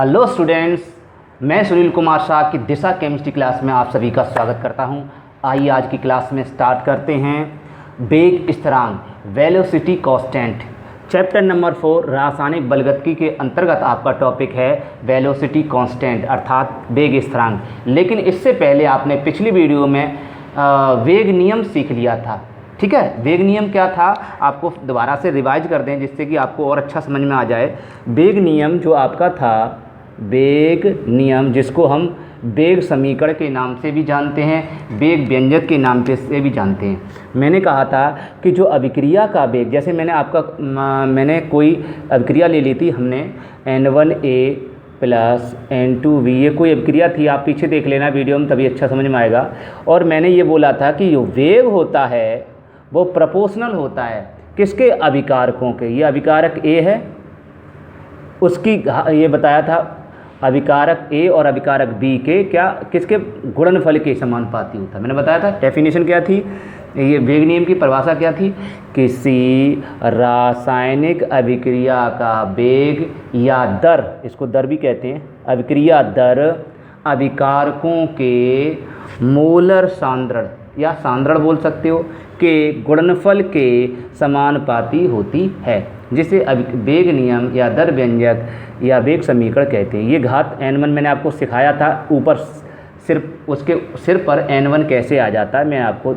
Hello students, मैं सुनील कुमार शाह की दिशा chemistry class में आप सभी का स्वागत करता हूं। आइए आज की क्लास में स्टार्ट करते हैं। वेग स्थिरांक वेलोसिटी कांस्टेंट, चैप्टर नंबर 4 रासायनिक बलगतिकी के अंतर्गत आपका टॉपिक है वेलोसिटी कांस्टेंट अर्थात वेग स्थिरांक। लेकिन इससे पहले आपने पिछली वीडियो में वेग नियम सीख लिया था। ठीक है, वेग नियम क्या था आपको दोबारा से रिवाइज कर दें जिससे कि आपको और अच्छा समझ में आ जाए। वेग नियम जो आपका था, वेग नियम जिसको हम वेग समीकरण के नाम से भी जानते हैं, वेग व्यंजक के नाम से भी जानते हैं। मैंने कहा था कि जो अभिक्रिया का वेग, जैसे मैंने कोई अभिक्रिया ले ली थी, हमने N1A प्लस N2V, ये कोई अभिक्रिया थी, आप पीछे देख लेना वीडियो में तभी अच्छा समझ में आएगा। और मैंने ये बोला था कि जो वेग होता है वो प्रोपोर्शनल होता है किसके, अभिकारकों के। ये अभिकारक A है, उसकी ये बताया था अभिकारक A और अभिकारक B के किसके गुणनफल के समानुपाती होता है। मैंने बताया था डेफिनेशन क्या थी, ये वेग नियम की परिभाषा क्या थी, किसी रासायनिक अभिक्रिया का वेग या दर, इसको दर भी कहते हैं, अभिक्रिया दर अभिकारकों के मोलर सांद्रण या सांद्रण बोल सकते हो के गुणनफल के समानुपाती होती है, जिसे वेग नियम या दर व्यंजक या वेग समीकरण कहते हैं। ये घात N1 मैंने आपको सिखाया था, ऊपर सिर्फ उसके सिर पर N1 कैसे आ जाता है मैं आपको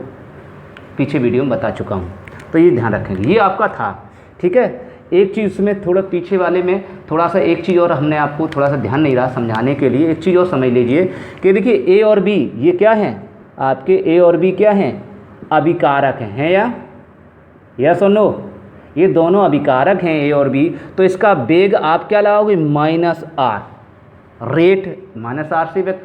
पीछे वीडियो में बता चुका हूँ, तो ये ध्यान रखेंगे। ये आपका था, ठीक है। एक चीज़ उसमें थोड़ा पीछे वाले में थोड़ा सा एक चीज़ और हमने आपको थोड़ा सा ध्यान नहीं रहा समझाने के लिए, एक चीज़ और समझ लीजिए कि देखिए A और B ये क्या हैं, आपके A और B क्या हैं, अभिकारक हैं या यस और नो, ये दोनों अभिकारक हैं A और B। तो इसका वेग आप क्या लगाओगे, -r, रेट -r से व्यक्त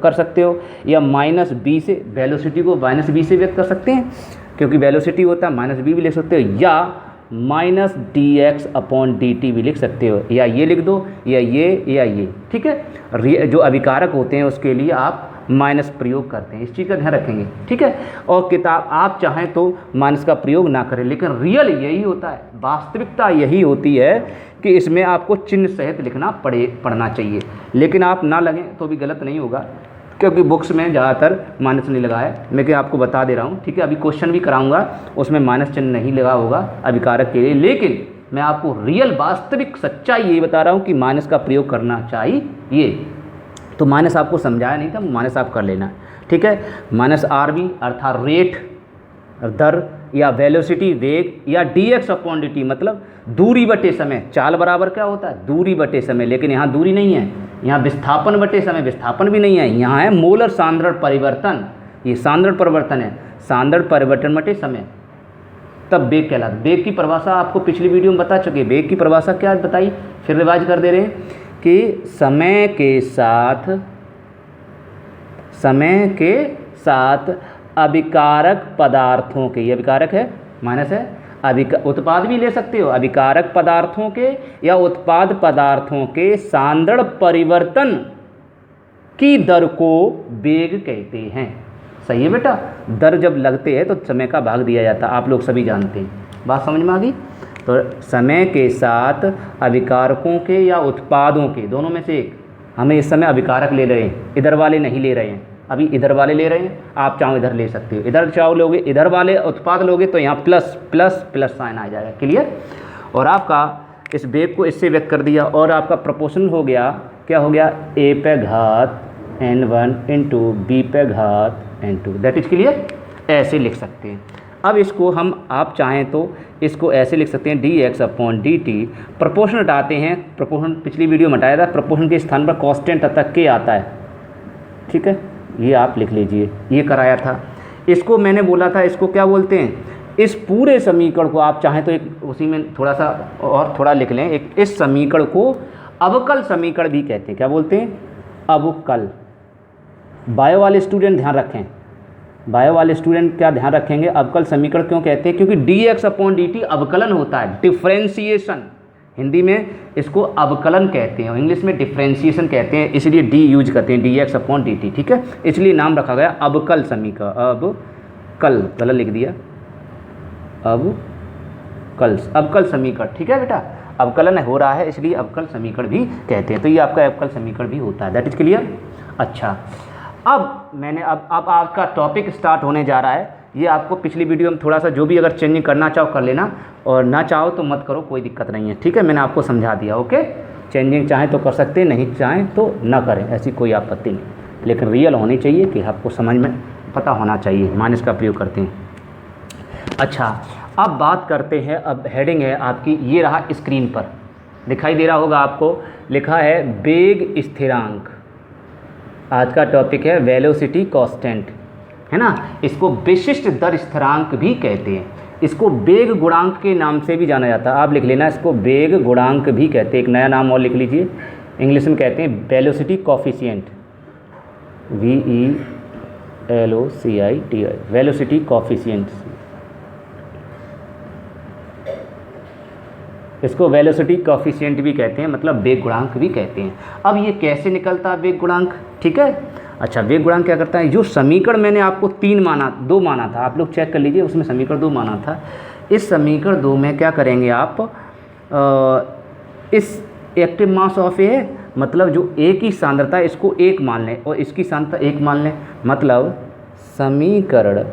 कर सकते हो या -b से, वेलोसिटी को -b से व्यक्त कर सकते हैं क्योंकि वेलोसिटी होता है, -b भी लिख सकते हो या -dx/dt भी लिख सकते हो, या ये लिख दो या ये, ठीक है। जो अभिकारक होते हैं उसके लिए आप माइनस प्रयोग करते हैं, इस चीज़ का ध्यान रखेंगे, ठीक है। और किताब आप चाहें तो माइनस का प्रयोग ना करें, लेकिन रियल यही होता है, वास्तविकता यही होती है कि इसमें आपको चिन्ह सहित लिखना पड़ना चाहिए। लेकिन आप ना लगें तो भी गलत नहीं होगा क्योंकि बुक्स में ज़्यादातर माइनस नहीं लगा है, मैं क्या आपको बता दे रहा हूँ, ठीक है। अभी क्वेश्चन भी कराऊंगा उसमें माइनस चिन्ह नहीं लगा होगा अभिकारक के लिए, लेकिन मैं आपको रियल वास्तविक सच्चाई यही बता रहा हूँ कि माइनस का प्रयोग करना चाहिए। तो माइनस आपको समझाया नहीं था, माइनस आप कर लेना, ठीक है। -rb अर्थात रेट दर या वेलोसिटी वेग या dx/dt मतलब दूरी बटे समय, चाल बराबर क्या होता है, दूरी बटे समय, लेकिन यहाँ दूरी नहीं है, यहाँ विस्थापन बटे समय, विस्थापन भी नहीं है, यहाँ है मोलर सांद्रण परिवर्तन, ये सांद्रण परिवर्तन है, सांद्रण परिवर्तन बटे समय, तब वेग कहलाता है। वेग की परिभाषा आपको पिछली वीडियो में बता चुके, वेग की परिभाषा क्या बताई, फिर रिवाइज कर दे रहे हैं कि समय के साथ अभिकारक पदार्थों के, ये अभिकारक है माइनस है, उत्पाद भी ले सकते हो, अभिकारक पदार्थों के या उत्पाद पदार्थों के सांद्रण परिवर्तन की दर को वेग कहते हैं। सही है बेटा, दर जब लगते हैं तो समय का भाग दिया जाता है, आप लोग सभी जानते हैं, बात समझ में आ गई। तो समय के साथ अभिकारकों के या उत्पादों के, दोनों में से एक, हमें इस समय अभिकारक ले रहे हैं, इधर वाले नहीं ले रहे हैं, अभी इधर वाले ले रहे हैं, आप चाहो इधर ले सकते हो, इधर चाहो लोगे, इधर वाले उत्पाद लोगे तो यहाँ प्लस प्लस प्लस साइन आ जाएगा, क्लियर। और आपका इस वेग को इससे व्यक्त कर दिया और आपका प्रोपोर्शनल हो गया, क्या हो गया, A पे घात N1 इंटू B पे घात N2, दैट इज क्लियर, ऐसे लिख सकते हैं। अब इसको हम, आप चाहें तो इसको ऐसे लिख सकते हैं dx/dt, प्रोपोर्शन हटाते हैं, प्रोपोर्शन पिछली वीडियो में हटाया था, प्रोपोर्शन के स्थान पर कांस्टेंट तक के आता है, ठीक है, ये आप लिख लीजिए, ये कराया था। इसको मैंने बोला था, इसको क्या बोलते हैं, इस पूरे समीकरण को आप चाहें तो एक उसी में थोड़ा सा और थोड़ा लिख लें, एक इस समीकरण को अवकल समीकरण भी कहते हैं, क्या बोलते हैं, अवकल। बायो वाले स्टूडेंट ध्यान रखें, बायो वाले स्टूडेंट क्या ध्यान रखेंगे, अवकल समीकरण क्यों कहते हैं, क्योंकि dx/dt अवकलन होता है, डिफ्रेंशिएशन, हिंदी में इसको अवकलन कहते हैं, इंग्लिश में डिफ्रेंशिएशन कहते हैं, इसलिए डी यूज करते हैं, dx/dt, ठीक है, इसलिए नाम रखा गया अवकल समीकरण। अवकल गलत लिख दिया, अवकल समीकरण, ठीक है बेटा, अवकलन हो रहा है, इसलिए अवकल समीकरण भी कहते हैं। तो ये आपका अवकल समीकरण भी होता है। That is clear. अच्छा, अब आपका टॉपिक स्टार्ट होने जा रहा है। ये आपको पिछली वीडियो में थोड़ा सा जो भी अगर चेंजिंग करना चाहो कर लेना, और ना चाहो तो मत करो, कोई दिक्कत नहीं है। ठीक है, मैंने आपको समझा दिया। ओके, चेंजिंग चाहें तो कर सकते हैं, नहीं चाहें तो ना करें, ऐसी कोई आपत्ति नहीं, लेकिन रियल होनी चाहिए कि आपको समझ में पता होना चाहिए। माइनस का प्रयोग करते हैं। अच्छा, अब बात करते हैं, अब हेडिंग है आपकी, ये रहा स्क्रीन पर दिखाई दे रहा होगा आपको, लिखा है वेग स्थिरांक। आज का टॉपिक है वेलोसिटी कांस्टेंट, है ना। इसको विशिष्ट दर स्थिरांक भी कहते हैं। इसको वेग गुणांक के नाम से भी जाना जाता है। आप लिख लेना, इसको वेग गुणांक भी कहते हैं। एक नया नाम और लिख लीजिए, इंग्लिश में कहते हैं velocity coefficient, VELOCITI, velocity coefficient. इसको वेलोसिटी कॉफिशिएंट भी कहते हैं, मतलब वेग गुणांक भी कहते हैं। अब ये कैसे निकलता है वेग गुणांक, ठीक है। अच्छा, वेग गुणांक क्या करता है, जो समीकरण मैंने आपको 2 माना था, आप लोग चेक कर लीजिए, उसमें समीकरण 2 माना था। इस समीकरण 2 में क्या करेंगे आप, इस एक्टिव मास ऑफ ए, मतलब जो ए की सांद्रता है, इसको 1 मान लें और इसकी सांद्रता 1 मान लें। मतलब समीकरण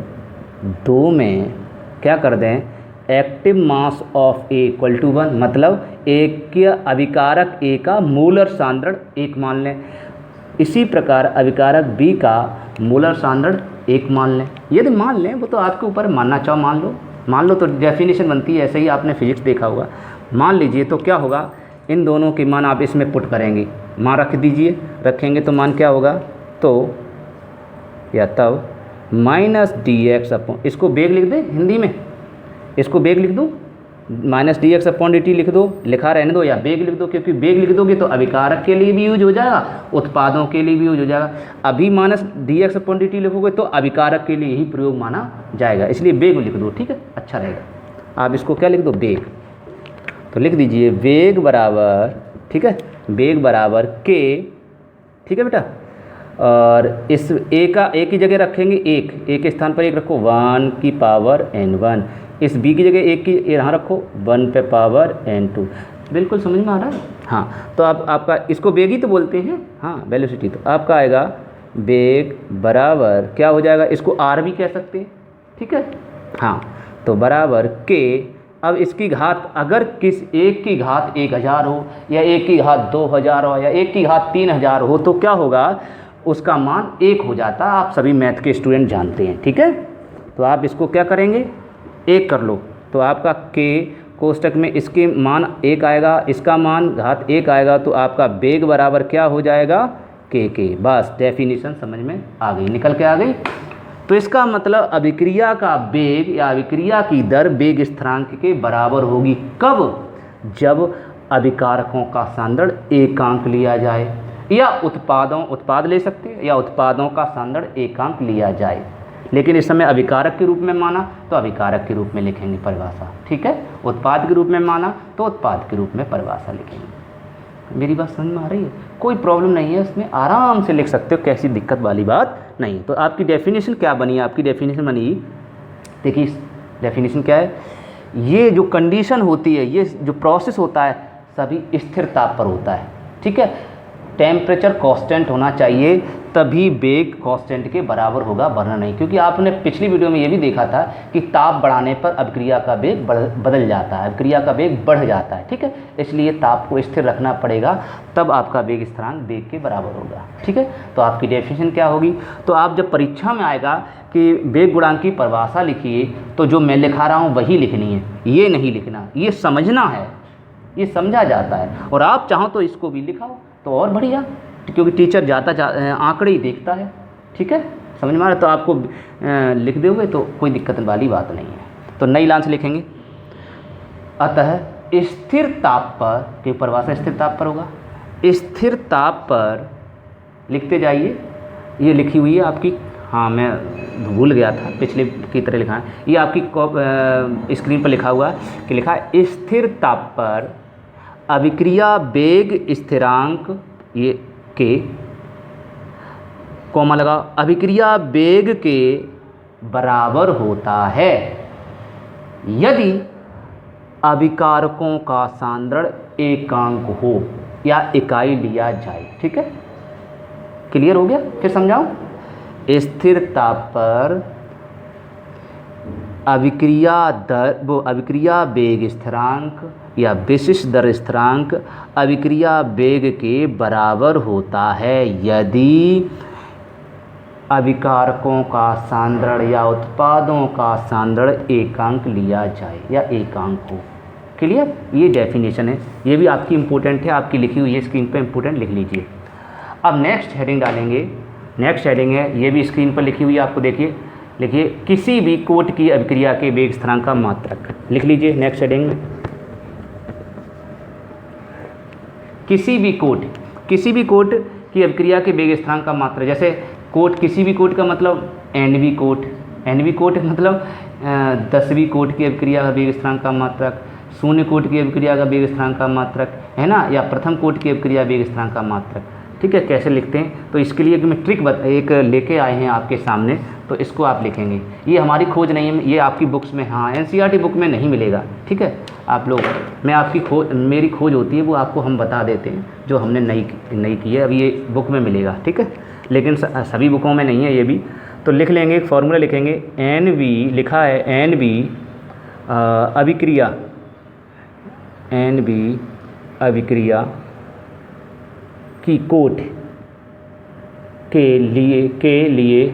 2 में क्या कर दें, active mass of A equal to 1, मतलब एक के अभिकारक ए का मूलर सांद्रण 1 मान लें। इसी प्रकार अभिकारक बी का मूलर सांद्रण 1 मान लें। यदि मान लें, वो तो आपके ऊपर, मानना चाहो मान लो तो डेफिनेशन बनती है, ऐसे ही आपने फिजिक्स देखा होगा। मान लीजिए तो क्या होगा, इन दोनों के मान आप इसमें पुट करेंगे, मान रख दीजिए, रखेंगे तो मान क्या होगा, तो या तब -dx अपॉन, इसको बेग लिख दे हिंदी में, इसको बेग लिख दो, -dx अपॉन dt लिख दो, लिखा रहने दो, या बेग लिख दो, क्योंकि बेग लिख दोगे तो अभिकारक के लिए भी यूज हो जाएगा, उत्पादों के लिए भी यूज हो जाएगा। अभी -dx अपॉन dt लिखोगे तो अभिकारक के लिए ही प्रयोग माना जाएगा, इसलिए बेग लिख दो, ठीक है, अच्छा रहेगा। आप इसको क्या लिख दो, बेग। तो लिख दीजिए वेग बराबर, ठीक है, वेग बराबर k, ठीक है बेटा। और इस a की जगह रखेंगे 1 के स्थान पर 1 रखो, 1 की पावर n1। इस b की जगह 1 की यहाँ रखो, 1 पे पावर n2। बिल्कुल समझ में आ रहा है। हाँ, तो आपका इसको वेग ही तो बोलते हैं, हाँ वेलोसिटी। तो आपका आएगा वेग बराबर क्या हो जाएगा, इसको r भी कह सकते हैं, ठीक है। हाँ, तो बराबर k। अब इसकी घात अगर किस एक की घात 1000 हो, या एक की घात 2000 हो, या एक की घात 3000 हो, तो क्या होगा, उसका मान 1 हो जाता है। आप सभी मैथ के स्टूडेंट जानते हैं, ठीक है। तो आप इसको क्या करेंगे, 1 कर लो, तो आपका k कोष्टक में इसके मान 1 आएगा, इसका मान घात 1 आएगा, तो आपका वेग बराबर क्या हो जाएगा, k। बस डेफिनेशन समझ में आ गई, निकल के आ गई। तो इसका मतलब अभिक्रिया का वेग या अभिक्रिया की दर वेग स्थिरांक के बराबर होगी। कब, जब अभिकारकों का सांद्रण एकांक लिया जाए, या उत्पाद ले सकते हैं, या उत्पादों का सांद्रण एकांक लिया जाए। लेकिन इस समय अभिकारक के रूप में माना तो अभिकारक के रूप में लिखेंगे परिभाषा, ठीक है। उत्पाद के रूप में माना तो उत्पाद के रूप में परिभाषा लिखेंगे। मेरी बात समझ में आ रही है, कोई प्रॉब्लम नहीं है इसमें, आराम से लिख सकते हो, कैसी दिक्कत वाली बात नहीं। तो आपकी डेफिनेशन क्या बनी, आपकी डेफिनेशन बनी, देखिए डेफिनेशन क्या है, ये जो कंडीशन होती है, ये जो प्रोसेस होता है, सभी स्थिर ताप पर होता है, ठीक है। टेम्परेचर कांस्टेंट होना चाहिए, तभी वेग कांस्टेंट के बराबर होगा, वरना नहीं। क्योंकि आपने पिछली वीडियो में ये भी देखा था कि ताप बढ़ाने पर अभिक्रिया का वेग बदल जाता है, अभिक्रिया का वेग बढ़ जाता है, ठीक है। इसलिए ताप को स्थिर रखना पड़ेगा, तब आपका वेग स्थिरांक वेग के बराबर होगा, ठीक है। तो आपकी डेफिनेशन क्या होगी, तो आप जब परीक्षा में आएगा कि वेग गुणांक की परिभाषा लिखिए, तो जो मैं लिखा रहा हूँ वही लिखनी है, ये नहीं लिखना, ये समझना है, ये समझा जाता है। और आप चाहो तो इसको भी लिखाओ तो और बढ़िया, क्योंकि टीचर जाता आंकड़े ही देखता है, ठीक है, समझ में आ रहा है। तो आपको लिख दोगे तो कोई दिक्कत वाली बात नहीं है। तो नई लाइन से लिखेंगे, अतः स्थिर ताप पर, की परिभाषा स्थिर ताप पर होगा, स्थिर ताप पर लिखते जाइए, ये लिखी हुई है आपकी, हाँ मैं भूल गया था, पिछले की तरह लिखा है, ये आपकी स्क्रीन पर लिखा हुआ है कि लिखा है स्थिर ताप पर अभिक्रिया वेग स्थिरांक, ये के कॉमा लगा, अभिक्रिया वेग के बराबर होता है यदि अभिकारकों का सांद्रण एकांक हो या इकाई लिया जाए। ठीक है, क्लियर हो गया? फिर समझाऊं? स्थिरता पर अभिक्रिया वेग स्थिरांक या विशिष्ट दर स्थिरांक अभिक्रिया वेग के बराबर होता है यदि अभिकारकों का सांद्रण या उत्पादों का सांद्रण एकांक लिया जाए या एकांक हो। क्लियर? ये डेफिनेशन है, ये भी आपकी इम्पोर्टेंट है, आपकी लिखी हुई है स्क्रीन पर, इम्पोर्टेंट लिख लीजिए। अब नेक्स्ट हेडिंग डालेंगे। नेक्स्ट हेडिंग है, ये भी स्क्रीन पर लिखी हुई है, आपको देखिए, लिखिए किसी भी कोट की अभिक्रिया के वेग स्थिरांक का मात्रक। लिख लीजिए नेक्स्ट हेडिंग में, किसी भी कोट की अभिक्रिया के वेग स्थिरांक का मात्रक। जैसे कोट, किसी भी कोट का मतलब एनवी कोट, एनवी कोट मतलब 10वीं कोट की अभिक्रिया का वेग स्थिरांक का मात्रक, शून्य कोट की अभिक्रिया का वेग स्थिरांक का मात्रक है ना, या प्रथम कोट की अभिक्रिया वेग स्थिरांक का मात्रक। ठीक है, कैसे लिखते हैं? तो इसके लिए मैं ट्रिक एक लेके आए हैं आपके सामने, तो इसको आप लिखेंगे। ये हमारी खोज नहीं है, ये आपकी बुक्स में, हाँ एनसीईआरटी बुक में नहीं मिलेगा। ठीक है, आप लोग, मैं आपकी मेरी खोज होती है वो आपको हम बता देते हैं, जो हमने नई की है, अब ये बुक में मिलेगा। ठीक है, लेकिन सभी बुकों में नहीं है ये भी। तो लिख लेंगे, एक फार्मूला लिखेंगे, एन वी लिखा है, एन वी अभिक्रिया की कोट के लिए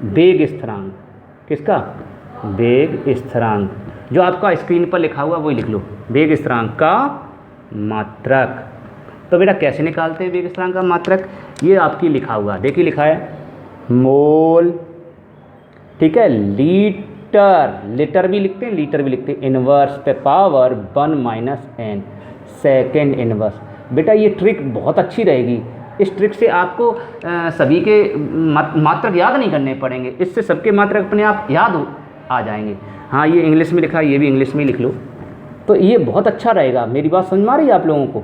वेग स्थिरांक, किसका? वेग स्थिरांक, जो आपका स्क्रीन पर लिखा हुआ वही लिख लो, वेग स्थिरांक का मात्रक। तो बेटा कैसे निकालते हैं वेग स्थिरांक का मात्रक? ये आपकी लिखा हुआ, देखिए लिखा है मोल, ठीक है, लीटर भी लिखते हैं, लीटर भी लिखते हैं, इनवर्स पे पावर 1 - n सेकेंड इनवर्स। बेटा ये ट्रिक बहुत अच्छी रहेगी, इस ट्रिक से आपको सभी के मात्रक याद नहीं करने पड़ेंगे, इससे सबके मात्रक अपने आप याद आ जाएंगे। हाँ ये इंग्लिश में लिखा है, ये भी इंग्लिश में लिख लो, तो ये बहुत अच्छा रहेगा। मेरी बात समझ में आ रही है आप लोगों को?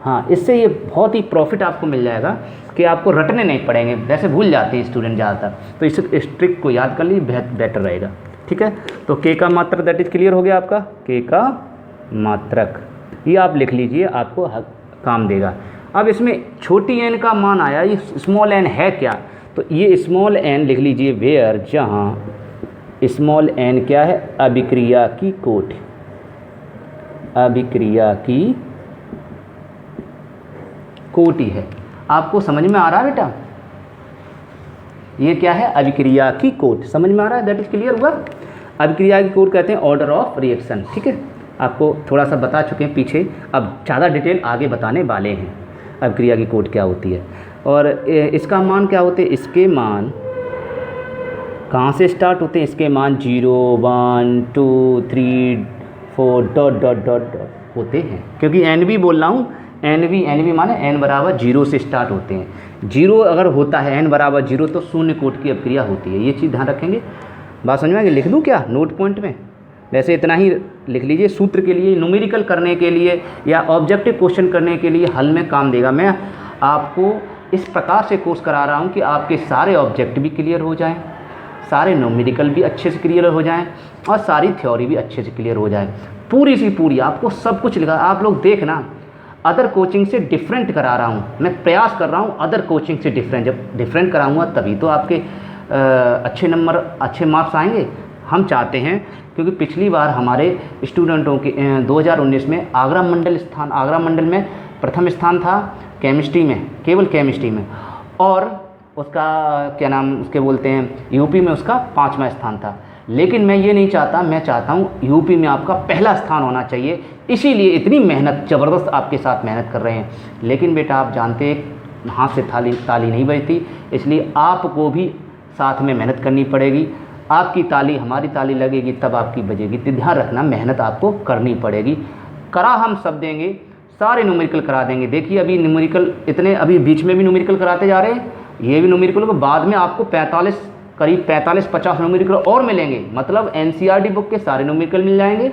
हाँ, इससे ये बहुत ही प्रॉफिट आपको मिल जाएगा कि आपको रटने नहीं पड़ेंगे, वैसे भूल जाते हैं स्टूडेंट ज़्यादातर, तो इस ट्रिक को याद कर लीजिए, बेटर रहेगा। ठीक है, तो के का मात्रक दैट इज क्लियर हो गया आपका, के का मात्रक, ये आप लिख लीजिए, आपको काम देगा। अब इसमें छोटी एन का मान आया, ये स्मॉल एन है क्या? तो ये स्मॉल एन लिख लीजिए, वेयर, जहाँ स्मॉल एन क्या है? अभिक्रिया की कोट, अभिक्रिया की कोटि है। आपको समझ में आ रहा है बेटा? ये क्या है? अभिक्रिया की कोट, समझ में आ रहा है? दैट इज क्लियर हुआ। अभिक्रिया की कोट कहते हैं ऑर्डर ऑफ रिएक्शन। ठीक है, आपको थोड़ा सा बता चुके हैं पीछे, अब ज़्यादा डिटेल आगे बताने वाले हैं। अभिक्रिया की कोट क्या होती है और इसका मान क्या होते हैं? इसके मान कहाँ से स्टार्ट होते हैं? इसके मान 0, 1, 2, 3, 4 डॉट डॉट डॉट डॉट होते हैं, क्योंकि एन भी बोल रहा हूँ, एन वी माने n बराबर 0 से स्टार्ट होते हैं। 0 अगर होता है, n बराबर 0, तो शून्य कोट की अभिक्रिया होती है। ये चीज़ ध्यान रखेंगे। बात समझ में आ गई? लिख दूँ क्या नोट पॉइंट में? वैसे इतना ही लिख लीजिए, सूत्र के लिए, न्यूमेरिकल करने के लिए या ऑब्जेक्टिव क्वेश्चन करने के लिए हल में काम देगा। मैं आपको इस प्रकार से कोर्स करा रहा हूँ कि आपके सारे ऑब्जेक्ट भी क्लियर हो जाएँ, सारे न्यूमेरिकल भी अच्छे से क्लियर हो जाएँ और सारी थ्योरी भी अच्छे से क्लियर हो जाए। पूरी सी पूरी आपको सब कुछ लिखा। आप लोग देखना, अदर कोचिंग से डिफरेंट करा रहा हूँ, मैं प्रयास कर रहा हूँ अदर कोचिंग से डिफरेंट। जब डिफरेंट कराऊँगा तभी तो आपके अच्छे नंबर, अच्छे मार्क्स आएंगे। हम चाहते हैं, क्योंकि पिछली बार हमारे स्टूडेंटों के 2019 में आगरा मंडल में प्रथम स्थान था केमिस्ट्री में, केवल केमिस्ट्री में, और उसका क्या नाम उसके बोलते हैं, यूपी में उसका 5वां स्थान था। लेकिन मैं ये नहीं चाहता, मैं चाहता हूँ यूपी में आपका पहला स्थान होना चाहिए, इसीलिए इतनी मेहनत, ज़बरदस्त आपके साथ मेहनत कर रहे हैं। लेकिन बेटा आप जानते हैं हाथ से ताली नहीं बजती, इसलिए आपको भी साथ में मेहनत करनी पड़ेगी। आपकी ताली हमारी ताली लगेगी तब आपकी बजेगी, तो ध्यान रखना, मेहनत आपको करनी पड़ेगी। करा हम सब देंगे, सारे न्यूमेरिकल करा देंगे। देखिए अभी न्यूमेरिकल इतने, अभी बीच में भी न्यूमेरिकल कराते जा रहे हैं, ये भी न्यूमेरिकल को बाद में आपको 45-50 न्यूमेरिकल और मिलेंगे, मतलब एनसीईआरटी बुक के सारे न्यूमेरिकल मिल जाएंगे।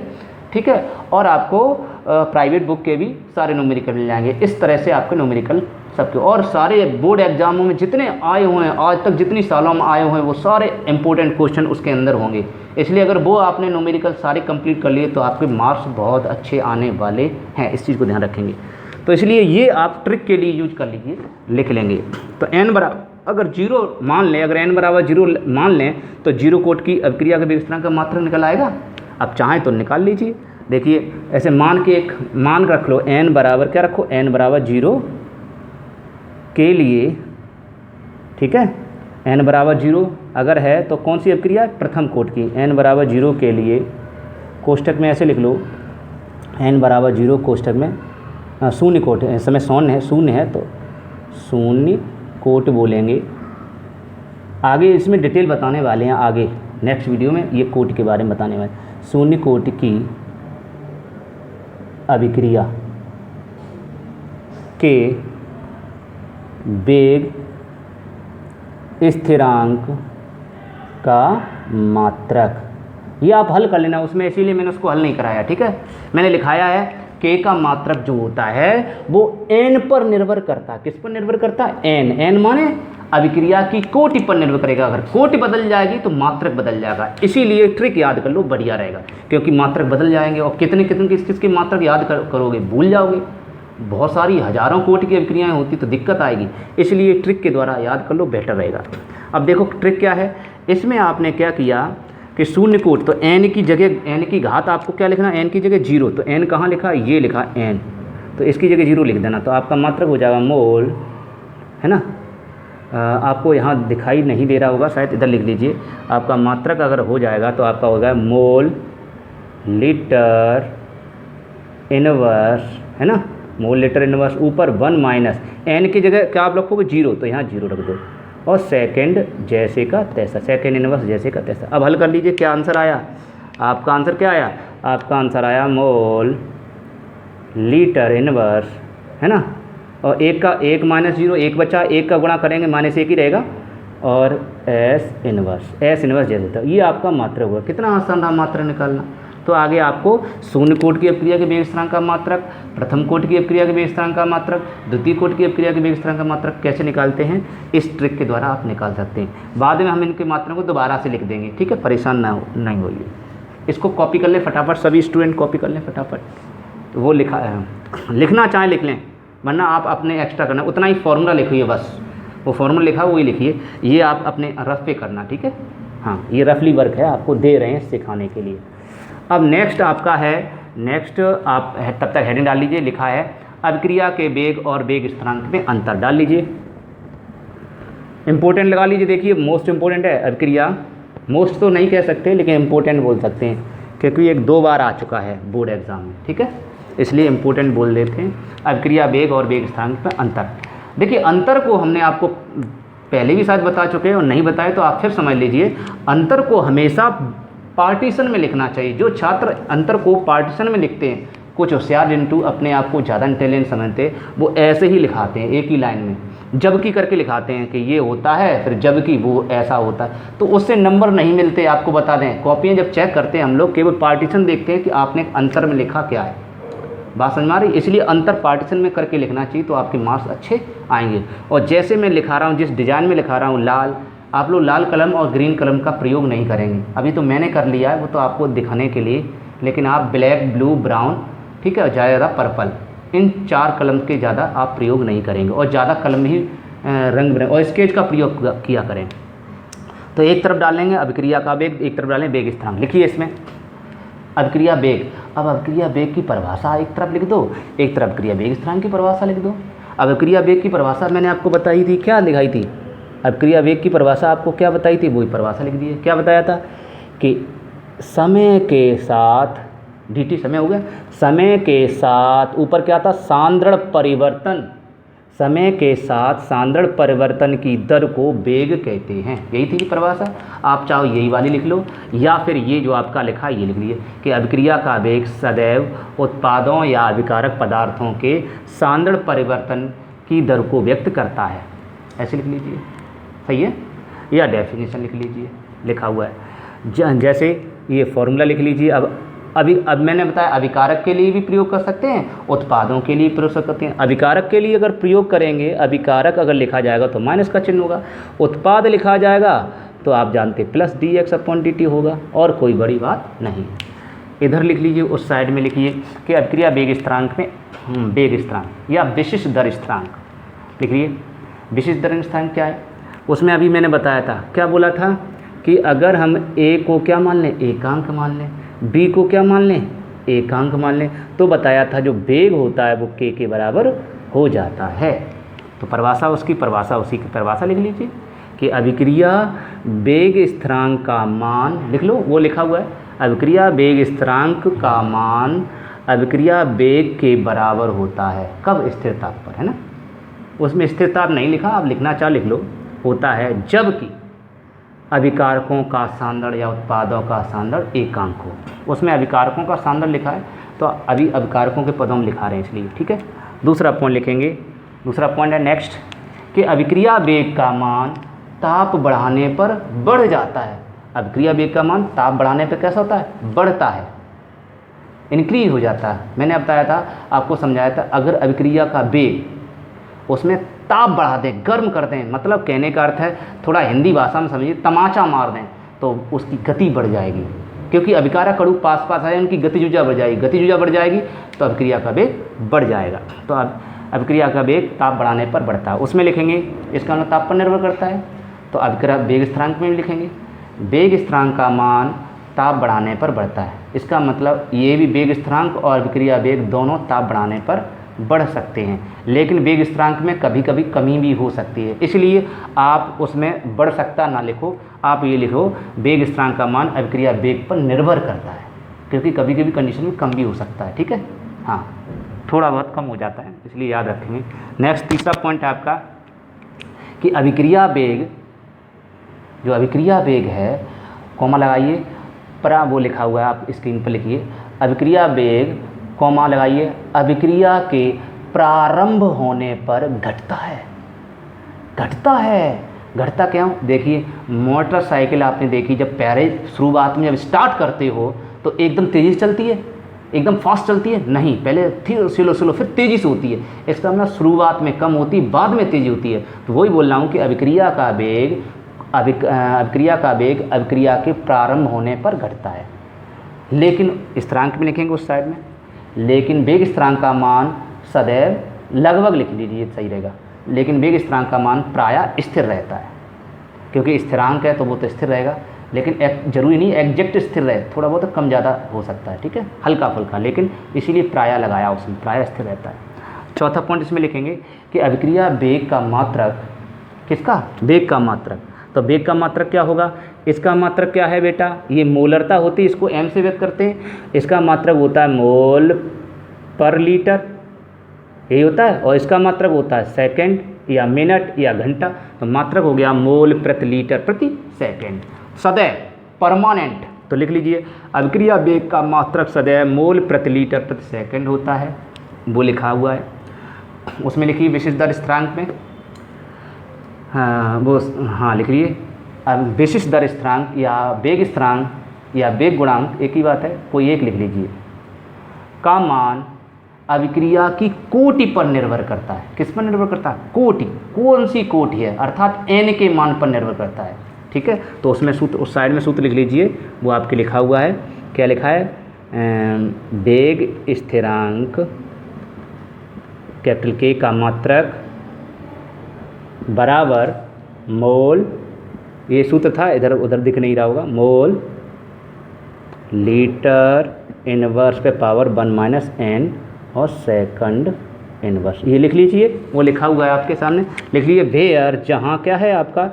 ठीक है, और आपको प्राइवेट बुक के भी सारे न्यूमेरिकल मिल जाएंगे। इस तरह से आपके न्यूमेरिकल सबके, और सारे बोर्ड एग्जामों में जितने आए हुए हैं आज तक, जितनी सालों में आए हुए हैं, वो सारे इंपॉर्टेंट क्वेश्चन उसके अंदर होंगे। इसलिए अगर वो आपने न्यूमेरिकल सारे कंप्लीट कर लिए तो आपके मार्क्स बहुत अच्छे आने वाले हैं, इस चीज़ को ध्यान रखेंगे। तो इसलिए ये आप ट्रिक के लिए यूज कर लीजिए, लिख लेंगे। तो n बराबर अगर 0 मान लें, अगर n बराबर 0 मान लें तो 0 कोट की अभिक्रिया के बेग स्थिरांक का मात्रक निकल आएगा। आप चाहें तो निकाल लीजिए। देखिए ऐसे मान के एक मान रख लो, n बराबर क्या रखो, n बराबर 0 के लिए, ठीक है, n बराबर 0 अगर है तो कौन सी अभिक्रिया, प्रथम कोट की। n बराबर 0 के लिए कोष्टक में ऐसे लिख लो, n बराबर 0 कोष्टक में शून्य कोट, इस समय शून्य है तो शून्य कोट बोलेंगे। आगे इसमें डिटेल बताने वाले हैं, आगे नेक्स्ट वीडियो में ये कोट के बारे में बताने वाले। शून्य कोट की अभिक्रिया के वेग स्थिरांक का मात्रक, ये आप हल कर लेना उसमें, इसीलिए मैंने उसको हल नहीं कराया, ठीक है। मैंने लिखाया है k का मात्रक जो होता है वो n पर निर्भर करता है। किस पर निर्भर करता है, n माने अभिक्रिया की कोटि पर निर्भर करेगा। अगर कोटि बदल जाएगी तो मात्रक बदल जाएगा। इसीलिए ट्रिक याद कर लो, बढ़िया रहेगा, क्योंकि मात्रक बदल जाएंगे और कितने किसके मात्रक याद करोगे, भूल जाओगे। बहुत सारी हजारों कोटि की अभिक्रियाएँ होती तो दिक्कत आएगी, इसलिए ट्रिक के द्वारा याद कर लो, बेटर रहेगा। अब देखो ट्रिक क्या है, इसमें आपने क्या किया कि शून्य कोट, तो n की जगह, n की घात आपको क्या लिखना, n की जगह 0, तो n कहाँ लिखा, ये लिखा n, तो इसकी जगह 0 लिख देना, तो आपका मात्रक हो जाएगा मोल, है ना। आपको यहाँ दिखाई नहीं दे रहा होगा शायद, इधर लिख लीजिए। आपका मात्रक अगर हो जाएगा तो आपका होगा मोल लीटर इनवर्स, है ना, मोल लीटर इनवर्स, ऊपर 1 माइनस n की जगह क्या आप रखोगे 0, तो यहाँ 0 रख दो, और सेकंड जैसे का तैसा, सेकंड इनवर्स जैसे का तैसा। अब हल कर लीजिए, क्या आंसर आया आपका, आंसर क्या आया आपका, आंसर आया मोल लीटर इनवर्स, है ना, और एक का 1 माइनस 0, 1 बचा, 1 का गुणा करेंगे माइनस 1 ही रहेगा, और एस इनवर्स जैसे था। ये आपका मात्रक हुआ। कितना आसान था मात्रक निकालना। तो आगे आपको शून्य कोट की अभिक्रिया के वेग स्थिरांक का मात्रक, प्रथम कोट की अभिक्रिया के वेग स्थिरांक का मात्रक, द्वितीय कोट की अभिक्रिया के वेग स्थिरांक का मात्रक कैसे निकालते हैं, इस ट्रिक के द्वारा आप निकाल सकते हैं। बाद में हम इनके मात्रों को दोबारा से लिख देंगे, ठीक है, परेशान नहीं होइए। इसको कॉपी कर लें फटाफट, सभी स्टूडेंट कॉपी कर लें फटाफट। तो वो लिखना चाहें लिख लें, वरना आप अपने एक्स्ट्रा करना, उतना ही फॉर्मूला लिखिए बस, वो फॉर्मूला लिखा वही लिखिए, ये आप अपने रफ पे करना, ठीक है। हाँ, ये रफली वर्क है, आपको दे रहे हैं सिखाने के लिए। अब नेक्स्ट आपका है, नेक्स्ट आप तब तक हेडिंग डाल लीजिए, लिखा है अभिक्रिया के वेग और वेग स्थिरांक में अंतर, डाल लीजिए, इंपॉर्टेंट लगा लीजिए। देखिए मोस्ट इंपॉर्टेंट है अभिक्रिया, मोस्ट तो नहीं कह सकते लेकिन इंपॉर्टेंट बोल सकते हैं, क्योंकि एक 2 बार आ चुका है बोर्ड एग्जाम में, ठीक है, इसलिए इंपॉर्टेंट बोल देते हैं। अभिक्रिया वेग और वेग स्थिरांक में अंतर। देखिए अंतर को हमने आपको पहले भी शायद बता चुके हैं, और नहीं बताए तो आप फिर समझ लीजिए। अंतर को हमेशा पार्टीशन में लिखना चाहिए। जो छात्र अंतर को पार्टीशन में लिखते हैं, कुछ होशियार जिंटू अपने आप को ज़्यादा इंटेलिजेंट समझते हैं, वो ऐसे ही लिखाते हैं एक ही लाइन में, जबकि करके लिखाते हैं कि ये होता है, फिर जबकि वो ऐसा होता है, तो उससे नंबर नहीं मिलते। आपको बता दें, कॉपियाँ जब चेक करते हैं हम लोग केवल पार्टीशन देखते हैं कि आपने अंतर में लिखा क्या है, बात समझ में आ रही। इसलिए अंतर पार्टीशन में करके लिखना चाहिए, तो आपके मार्क्स अच्छे आएंगे। और जैसे मैं लिखा रहा हूँ, जिस डिज़ाइन में लिखा रहा हूँ लाल, आप लोग लाल कलम और ग्रीन कलम का प्रयोग नहीं करेंगे, अभी तो मैंने कर लिया है, वो तो आपको दिखाने के लिए, लेकिन आप ब्लैक, ब्लू, ब्राउन, ठीक है, ज़्यादा पर्पल, इन 4 कलम के ज़्यादा आप प्रयोग नहीं करेंगे, और ज़्यादा कलम ही रंग बिरंग और स्केच का प्रयोग किया करें। तो एक तरफ डालेंगे अभिक्रिया का वेग, एक तरफ डालें वेग स्थिरांक। लिखिए इसमें अभिक्रिया वेग, अब अभिक्रिया वेग की परिभाषा एक तरफ लिख दो, एक तरफ अभिक्रिया वेग स्थिरांक की परिभाषा लिख दो। अभिक्रिया वेग की परिभाषा मैंने आपको बताई थी, क्या दिखाई थी, अभिक्रिया वेग की परिभाषा आपको क्या बताई थी, वही परिभाषा लिख दी है। क्या बताया था कि समय के साथ, dt समय हो गया, समय के साथ ऊपर क्या था, सांद्रण परिवर्तन, समय के साथ सांद्रण परिवर्तन की दर को वेग कहते हैं। यही थी परिभाषा। आप चाहो यही वाली लिख लो, या फिर ये जो आपका लिखा है ये लिख लीजिए कि अभिक्रिया का वेग सदैव उत्पादों या अभिकारक पदार्थों के सांद्रण परिवर्तन की दर को व्यक्त करता है। ऐसे लिख लीजिए, सही है, या डेफिनेशन लिख लीजिए, लिखा हुआ है। जैसे ये फॉर्मूला लिख लीजिए। अब अब मैंने बताया अभिकारक के लिए भी प्रयोग कर सकते हैं, उत्पादों के लिए प्रयोग कर सकते हैं। अभिकारक के लिए अगर प्रयोग करेंगे, अभिकारक अगर लिखा जाएगा तो माइनस का चिन्ह होगा, उत्पाद लिखा जाएगा तो आप जानते प्लस dx/dt होगा, और कोई बड़ी बात नहीं। इधर लिख लीजिए, उस साइड में लिखिए कि अभिक्रिया वेग स्थिरांक में वेग स्थिरांक या विशिष्ट दर स्थिरांक लिखिए। विशिष्ट दर स्थिरांक क्या है, उसमें अभी मैंने बताया था, क्या बोला था कि अगर हम a को क्या मान लें, एकांक मान लें, b को क्या मान लें, एकांक मान लें, तो बताया था जो वेग होता है वो k के बराबर हो जाता है। तो परिभाषा उसकी परिभाषा उसी की परिभाषा लिख लीजिए कि अभिक्रिया वेग स्थिरांक का मान लिख लो, वो लिखा हुआ है, अभिक्रिया वेग स्थिरांक का मान अभिक्रिया वेग के बराबर होता है, कब, स्थिर ताप पर, है ना। उसमें स्थिर ताप नहीं लिखा, आप लिखना चाह लिख लो, होता है जबकि अभिकारकों का सांद्रण या उत्पादों का सांद्रण एकांक हो। उसमें अभिकारकों का सांद्रण लिखा है तो अभी अभिकारकों के पदों में लिखा रहे हैं इसलिए, ठीक है। दूसरा पॉइंट लिखेंगे, दूसरा पॉइंट है नेक्स्ट कि अभिक्रिया वेग का मान ताप बढ़ाने पर बढ़ जाता है। अभिक्रिया वेग का मान ताप बढ़ाने पर कैसा होता है, बढ़ता है, इंक्रीज हो जाता है। मैंने अब बताया था, आपको समझाया था, अगर अभिक्रिया का वेग उसमें ताप बढ़ा दें, गर्म कर दें, मतलब कहने का अर्थ है, थोड़ा हिंदी भाषा में समझिए, तमाचा मार दें तो उसकी गति बढ़ जाएगी, क्योंकि अभिकारक अणु पास पास आए, उनकी गतिज बढ़ जाएगी, गतिज बढ़ जाएगी तो अभिक्रिया का वेग बढ़ जाएगा। तो अब अभिक्रिया का वेग ताप बढ़ाने पर बढ़ता है, उसमें लिखेंगे इसका मतलब ताप पर निर्भर करता है, तो अभिक्रिया वेग स्थिरांक में भी लिखेंगे वेग स्थिरांक का मान ताप बढ़ाने पर बढ़ता है। इसका मतलब ये भी वेग स्थिरांक और अभिक्रिया वेग दोनों ताप बढ़ाने पर बढ़ सकते हैं, लेकिन वेग स्थिरांक में कभी कभी कमी भी हो सकती है, इसलिए आप उसमें बढ़ सकता ना लिखो, आप ये लिखो वेग स्थिरांक का मान अभिक्रिया वेग पर निर्भर करता है, क्योंकि कभी कभी कंडीशन में कम भी हो सकता है, ठीक है, हाँ थोड़ा बहुत कम हो जाता है, इसलिए याद रखेंगे। नेक्स्ट तीसरा पॉइंट है आपका कि अभिक्रिया वेग, जो अभिक्रिया वेग है, कॉमा लगाइए, वो लिखा हुआ है, आप स्क्रीन पर लिखिए, अभिक्रिया वेग कॉमा लगाइए, अभिक्रिया के प्रारंभ होने पर घटता है, घटता है। घटता क्या हो, देखिए मोटरसाइकिल आपने देखी, जब पहले शुरुआत में जब स्टार्ट करते हो तो एकदम तेज़ी से चलती है, एकदम फास्ट चलती है, नहीं, पहले फिर स्लो स्लो फिर तेज़ी से होती है। इसका मतलब शुरुआत में कम होती है, बाद में तेज़ी होती है। तो वही बोल रहा हूँ कि अभिक्रिया का वेग अभिक्रिया के प्रारंभ होने पर घटता है, लेकिन स्थिरांक में लिखेंगे उस साइड में, लेकिन वेग स्थिरांक का मान सदैव, लगभग लिख लीजिए सही रहेगा, लेकिन वेग स्थिरांक का मान प्रायः स्थिर रहता है, क्योंकि स्थिरांक है तो वो तो स्थिर रहेगा, लेकिन जरूरी नहीं एग्जैक्ट स्थिर रहे, थोड़ा बहुत कम ज़्यादा हो सकता है, ठीक है, हल्का फुल्का, लेकिन इसीलिए प्रायः लगाया उसमें, प्रायः स्थिर रहता है। चौथा पॉइंट इसमें लिखेंगे कि अभिक्रिया वेग का मात्रक, किसका, वेग का मात्रक, तो वेग का मात्रक क्या होगा, इसका मात्रक क्या है बेटा, ये मोलरता होती है, इसको m से व्यक्त करते हैं, इसका मात्रक होता है मोल पर लीटर, यही होता है, और इसका मात्रक होता है सेकंड या मिनट या घंटा, तो मात्रक हो गया मोल प्रति लीटर प्रति सेकंड, सदैव परमानेंट। तो लिख लीजिए अभिक्रिया वेग का मात्रक सदैव मोल प्रति लीटर प्रति सेकंड होता है, वो लिखा हुआ है। उसमें लिखिए विशिष्ट दर स्थिरांक में, हाँ वो, हाँ लिख लीजिए विशिष्ट दर स्थिरांक या वेग स्थिरांक या वेग गुणांक, एक ही बात है, कोई एक लिख लीजिए, का मान अभिक्रिया की कोटि पर निर्भर करता है। किस पर निर्भर करता है, कोटि, कौन सी कोटि है, अर्थात n के मान पर निर्भर करता है, ठीक है। तो उसमें सूत्र, उस साइड में सूत्र लिख लीजिए, वो आपके लिखा हुआ है, क्या लिखा है, वेग स्थिरांक कैपिटल K का मात्रक बराबर मोल, ये सूत्र था, इधर उधर दिख नहीं रहा होगा, मोल लीटर इनवर्स पे पावर 1 - n और सेकंड इनवर्स, ये लिख लीजिए, वो लिखा हुआ है आपके सामने, लिख लीजिए वेयर, जहाँ क्या है आपका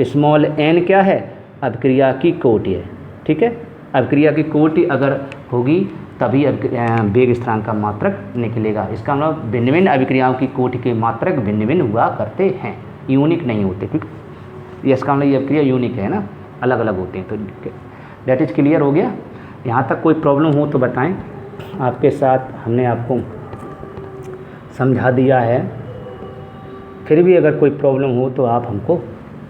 स्मॉल n क्या है, अभिक्रिया की कोटि है, ठीक है, अभिक्रिया की कोटि अगर होगी तभी वेग स्थिरांक का मात्रक निकलेगा। इसका मतलब भिन्न भिन्न अभिक्रियाओं की कोटि के मात्रक भिन्न भिन्न हुआ करते हैं, यूनिक नहीं होते, ठीक है, इसका मतलब ये अभिक्रिया यूनिक है ना, अलग अलग होते हैं। तो दैट इज क्लियर हो गया, यहाँ तक कोई प्रॉब्लम हो तो बताएं, आपके साथ हमने आपको समझा दिया है, फिर भी अगर कोई प्रॉब्लम हो तो आप हमको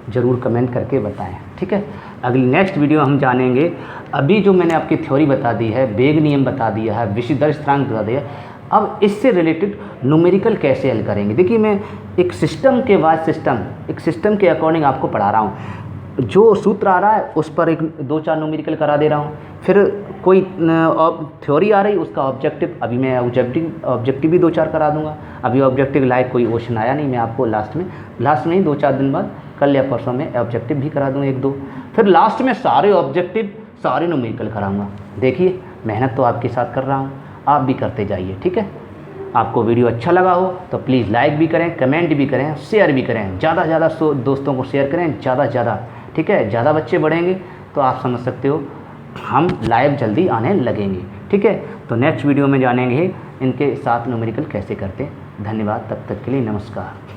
ज़रूर कमेंट करके बताएं, ठीक है। अगली नेक्स्ट वीडियो हम जानेंगे, अभी जो मैंने आपकी थ्योरी बता दी है, वेग नियम बता दिया है, विशिष्ट दर स्थिरांक बता दिया, अब इससे रिलेटेड न्यूमेरिकल कैसे हल करेंगे। देखिए मैं एक सिस्टम के बाद सिस्टम, एक सिस्टम के अकॉर्डिंग आपको पढ़ा रहा हूँ। जो सूत्र आ रहा है उस पर एक 2-4 न्यूमेरिकल करा दे रहा हूँ, फिर कोई थ्योरी आ रही उसका ऑब्जेक्टिव, अभी मैं ऑब्जेक्टिव भी 2-4 करा दूंगा। अभी ऑब्जेक्टिव लाइक कोई क्वेश्चन आया नहीं, मैं आपको लास्ट में ही 2-4 दिन बाद, कल या परसों में ऑब्जेक्टिव भी करा दूँगा 1-2, फिर लास्ट में सारे ऑब्जेक्टिव सारे न्यूमेरिकल कराऊंगा। देखिए मेहनत तो आपके साथ कर रहा हूँ, आप भी करते जाइए, ठीक है। आपको वीडियो अच्छा लगा हो तो प्लीज़ लाइक भी करें, कमेंट भी करें, शेयर भी करें, ज़्यादा से ज़्यादा दोस्तों को शेयर करें, ज़्यादा से ज़्यादा, ठीक है। ज़्यादा बच्चे बढ़ेंगे तो आप समझ सकते हो हम लाइव जल्दी आने लगेंगे, ठीक है। तो नेक्स्ट वीडियो में जानेंगे इनके साथ न्यूमेरिकल कैसे करते हैं। धन्यवाद, तब तक के लिए नमस्कार।